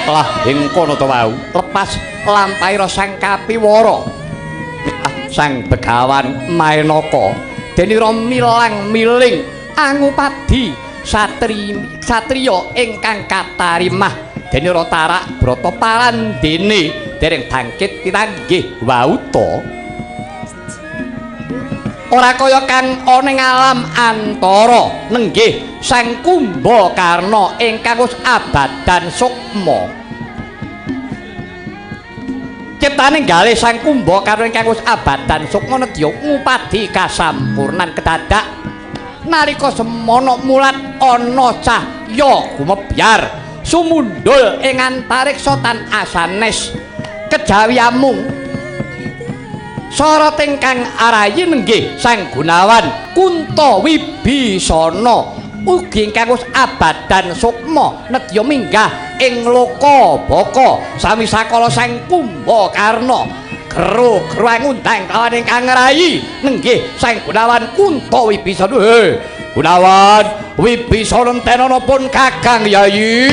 lah ing kono to wau lepas lampaira sang kapiwara sang Begawan Maenaka denira milang miling angupadi satriya ingkang katarimah denira tarak brata parandene dereng bangkit pitanggih wau to ora kaya kang ana ing alam antara nenggih sang Kumbakarna ingkang wis abadan sukma ciptane galih sang Kumbakarna ingkang wis abadan sukma nedya ngupadi kasampurnan kedadak nalika semana mulat ana cahya gumebyar sumundul ing antariksa tan asanes kejawi amung sorot ingkang arayi nenggih sang Gunawan Kuntawibisana ugi ingkang wis abadan sukma nedya minggah ing loka baka sami sakala sang Kumbakarna gero-gero ngundang kawan ingkang rayi nenggih sang Gunawan Kuntawibisana Gunawan Wibisana tenana pun Kakang Yayi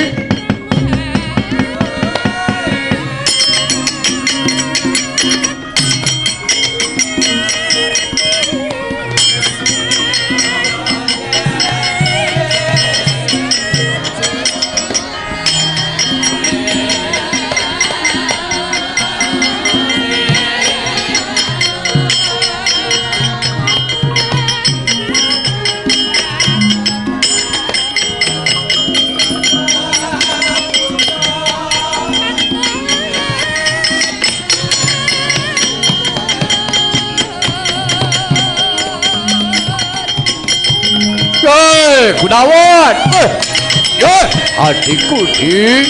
Gunawan, adikku di,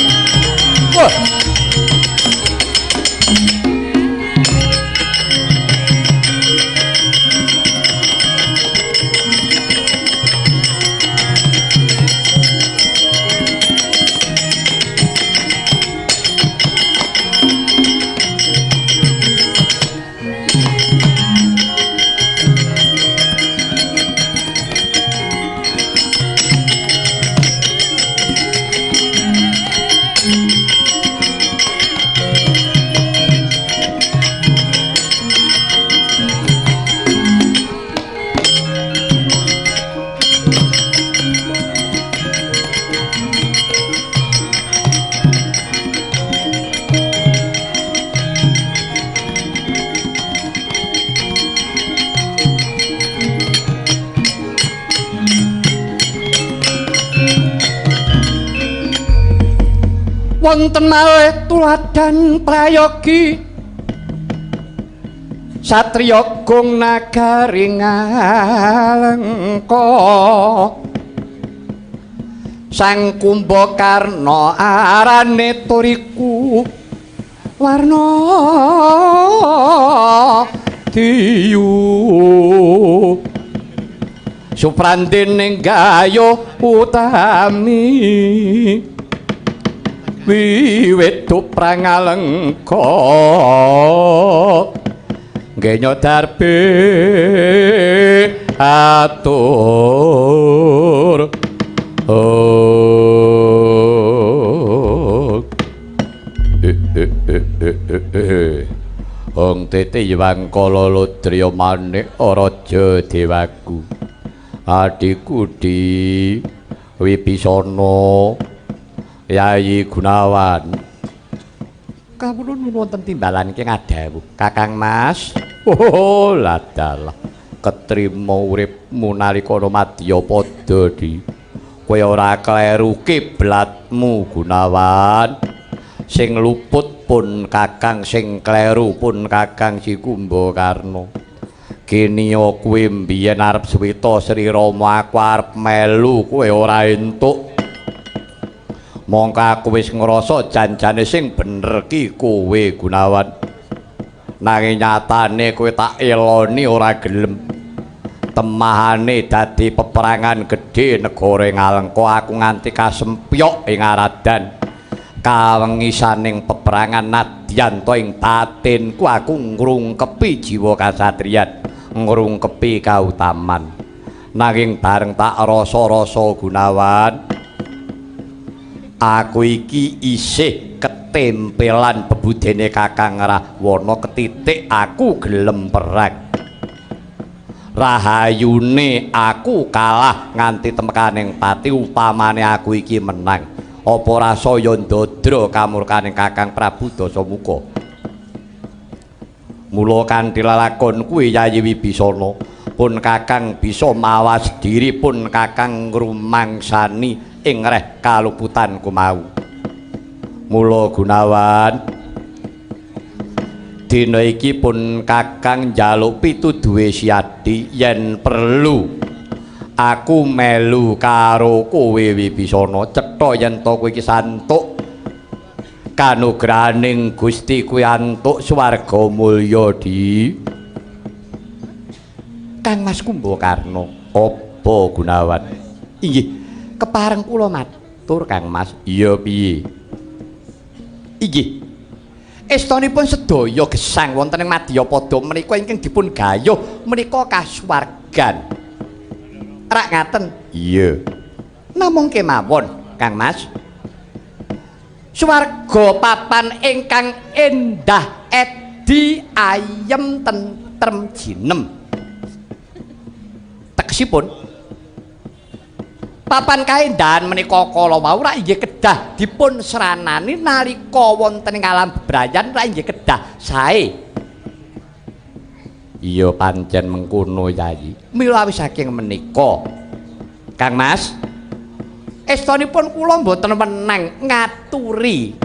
wonten malih tuladan prayogi satriya gung nagari ngalengka sang Kumbakarna arane turiku warna diyu suprandene gayo utami wiwit prangalengka ngenya darbe atur Ong tete Hyang Kalalodrya manik Raja Dewaku adikku di Wibisana Yayi Gunawan kawula wonten timbalan iki ngadhawuh Kakang Mas oh ladalah ketrima uripmu nalika madya padha di kowe ora kleru kiblatmu Gunawan sing luput pun Kakang sing kleru pun Kakang Si Kumbakarna kiniya kowe mbiyen arep suwita Sri Rama aku arep melu kowe ora entuk mongko aku wis ngrasa janjane sing bener ki kowe Gunawan nanging nyatane kowe tak eloni ora gelem temahane dadi peperangan gedhe negara Ngalengka aku nganti kasempyok ing aradan kawengisaning peperangan nadyan to ing batinku aku ngrungkepi jiwa kasatriyan ngrungkepi kautaman nanging bareng tak rasa-rasa Gunawan Aku iki isih ketempelan bebudene Kakang Rahwana ketitik aku gelem perang. Rahayune aku kalah nganti temekaning pati upamane aku iki menang. Apa rasaya ndadra kamurkaning Kakang Prabu Dasamuka. Mula kanthi lalakon kuwi Yayi Wibisana pun Kakang bisa mawas diri pun Kakang ngrumangsani ing reh kaluputan kumau. Mula Gunawan dina iki pun Kakang njaluk pituduhe Siadi yen perlu aku melu karo kowe Wibisana cetha yen to kowe iki santuk kanugrahaning Gusti kuwi antuk swarga mulya di Kang Mas Kumbakarna. Apa Gunawan? Inggih, kepareng kula matur Kang Mas. Iya piye? Inggih. Estanipun sedaya gesang wonten ing Madyapada menika ingkang dipun gayuh menika kasuwargan. Rak ngaten. Iya. Namung kemawon Kang Mas. Swarga papan ingkang endah edi ayem tentrem jinem. Tegesipun papan kaendahan menika kala wau rak inggih kedah dipun seranani nalika wonten ing alam bebrayan rak inggih kedah sae. Iya pancen mengkono Yayi. Mila saking menika Kang Mas estanipun kula mboten menang ngaturi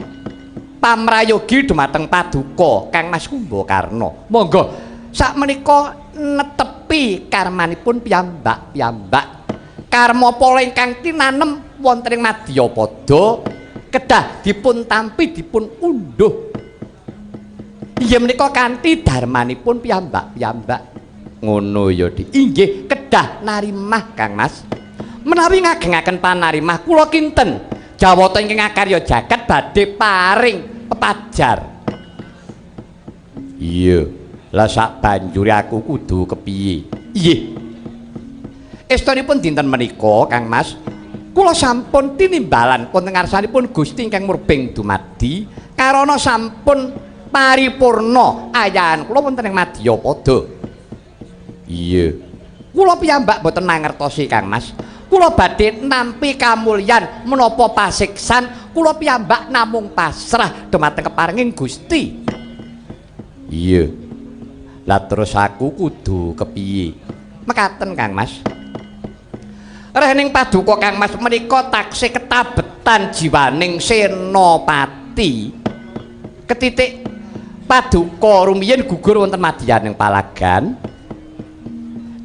pamrayogi dumateng Paduka Kang Mas Kumbakarna. Monggo sakmenika netepi karmanipun piyambak-piyambak. Karma pala ingkang tinanem wonten ing Madyapada kedah dipun tampi dipun undhuh. Inggih menika kanthi darmanipun piyambak-piyambak. Ngono ya Dik. Inggih kedah narimah Kang Mas. Menawi ngagengaken panarimah kula kinten jawata ingkang akarya jagat badhe paring pepajar. Iya, lah sak banjure aku kudu kepiye? Inggih. Estanipun dinten menika Kang Mas, kula sampun tinimbalan wonten ngarsanipun Gusti ingkang murbeng dumadi karana sampun paripurna ayahan kula wonten ing Madyapada. Iya. Kula piyambak boten mangertosi Kang Mas. Kula badhe nampi kamulyan menapa pasiksan kula piyambak namung pasrah dumateng keparenging Gusti. Iya. Lah terus aku kudu kepiye? Mekaten Kang Mas. Rehning Paduka Kang Mas menika taksih ketabetan jiwaning senopati. Ketitik Paduka rumiyin gugur wonten madyaning palagan.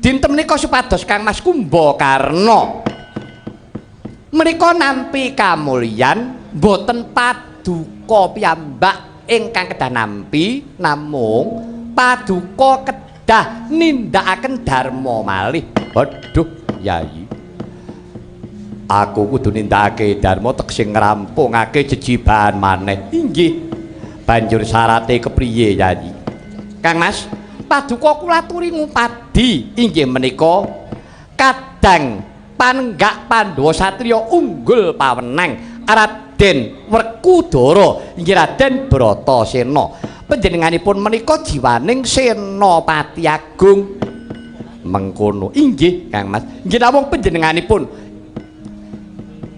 Dinten menika supados Kang Mas Kumbakarna menika nampi kamulyan boten Paduka piyambak ingkang kedah nampi namung Paduka kedah nindakaken dharma malih. Waduh Yayi, aku kudu nindakake dharma teksih ngrampungake jejibahan maneh. Inggih. Banjur syarate kepriye Yayi? Kang Mas, Paduka kula aturi ngupadi inggih menika kadang panenggak Pandhawa satriya unggul pawenang Raden Werkudara inggih Raden Bratasena. Panjenenganipun menika jiwaning senopati agung. Mengkono inggih Kang Mas. Nggih namung panjenenganipun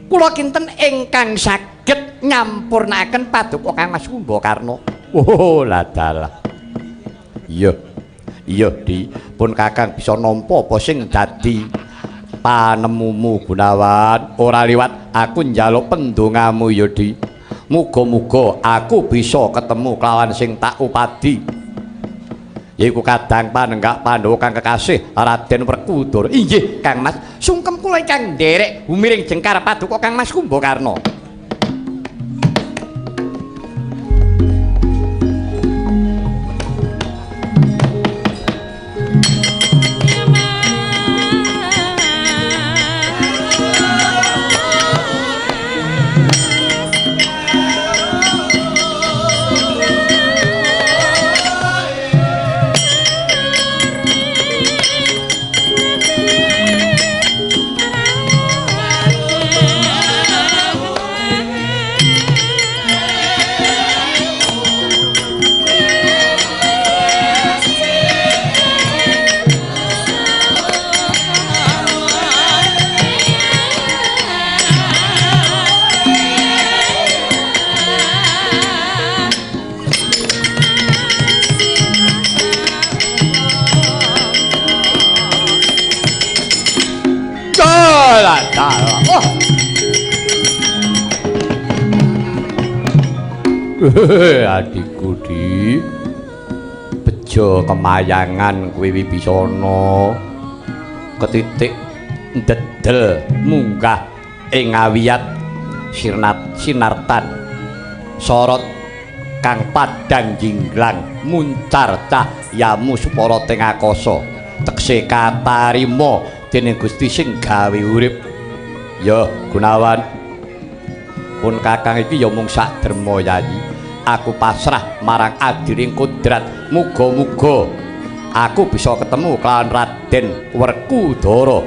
kula kinten ingkang saged nyampurnaken Paduka Kang Mas Kumbakarna. Oh lah dalah. Iya. Iya Di, pun Kakang bisa nampa apa sing dadi panemumu Gunawan. Ora liwat aku njaluk pendongamu ya Di. Muga-muga aku bisa ketemu kelawan sing tak upadi. Yaiku kadang panenggak Pandhawa kang kekasih Raden Werkudara. Inggih Kang Mas, sungkem kula ingkang nderek humiring jengkar Paduka Kang Mas Kumbakarna. Wah. Adikku di bejo kemayangan kowe Wibisana ketitik ndedel munggah ing ngawiyat sinartan sorot kang padhang jinglang muncar cahyamu supara teng akasa tekse katarima dening Gusti sing gawe urip ya Gunawan pun kakang iki ya mung sak derma yayi aku pasrah marang adiring kodrat muga-muga aku bisa ketemu kelawan Raden Werkudara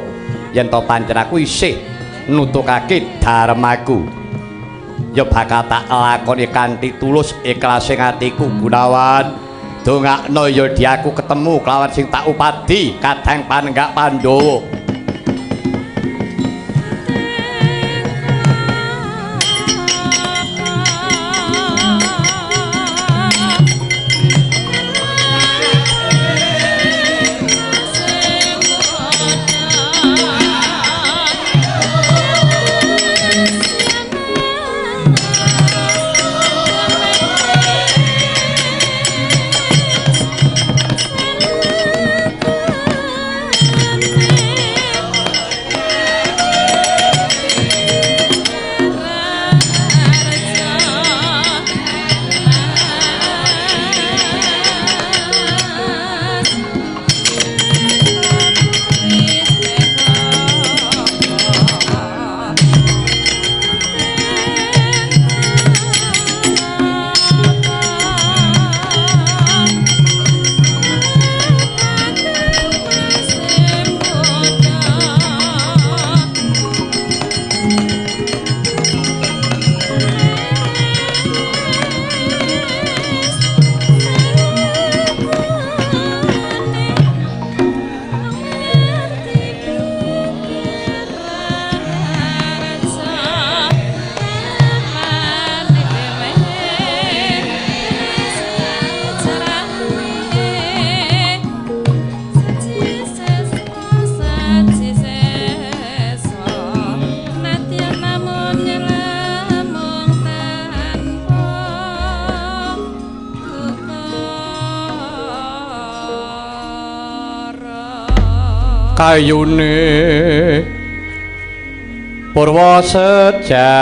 yen to pancen aku isih nutukake dharmaku ya bakal tak lakoni kanthi tulus ikhlase atiku Gunawan dongakno ya di aku ketemu kelawan sing tak upadi kadang panenggak Pandhawa kayune purwa sejati